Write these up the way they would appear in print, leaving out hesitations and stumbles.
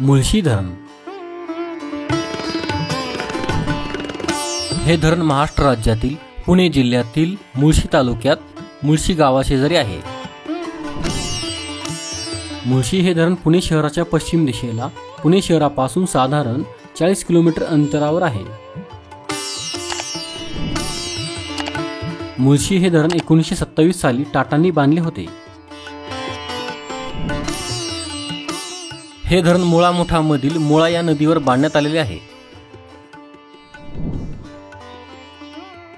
मुळशी धरण हे धरण महाराष्ट्र राज्यातील पुणे जिल्ह्यातील मुळशी तालुक्यात मुळशी गावाशेजारी आहे। मुळशी हे धरण पुणे शहराच्या पश्चिम दिशेला पुणे शहरापासून साधारण 40 किलोमीटर अंतरावर आहे। मुळशी हे धरण 1927 साली टाटांनी बांधले होते। हे धरण मुळा मुठामधील मुळा या नदीवर बांधण्यात आलेले आहे।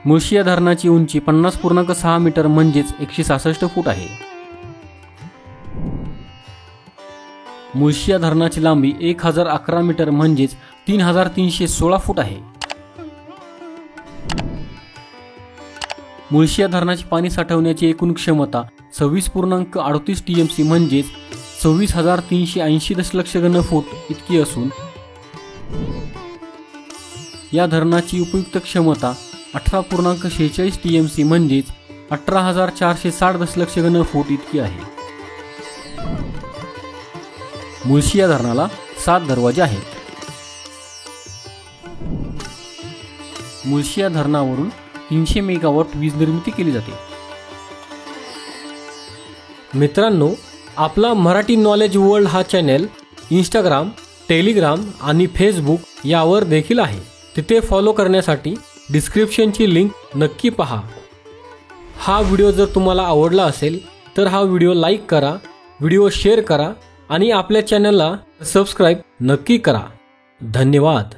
मुळशी या धरणाची उंची 50.6 मीटर म्हणजेच 166 फूट आहे। मुळशी या धरणाची लांबी 1011 मीटर म्हणजेच 3316 फूट आहे। मुळशी या धरणाची पाणी साठवण्याची एकूण क्षमता 26.38 टीएमसी म्हणजेच 26,380 दशलक्ष घनफूट इतकी असून या धरणाची उपयुक्त क्षमता 18.46 टीएमसी म्हणजेच 18,460 दशलक्ष घनफूट इतकी आहे। मुळशी या धरणाला 7 दरवाजे आहेत। मुळशी या धरणावरून 300 मेगावॉट वीज निर्मिती केली जाते। मित्रांनो, आपला मराठी नॉलेज वर्ल्ड हा चॅनल इंस्टाग्राम, टेलिग्राम आणि फेसबुक यावर देखील आहे। तिथे फॉलो करण्यासाठी डिस्क्रिप्शनची लिंक नक्की पहा। हा व्हिडिओ जर तुम्हाला आवडला असेल तर हा व्हिडिओ लाईक करा, व्हिडिओ शेअर करा आणि आपल्या चॅनलला सबस्क्राईब नक्की करा। धन्यवाद।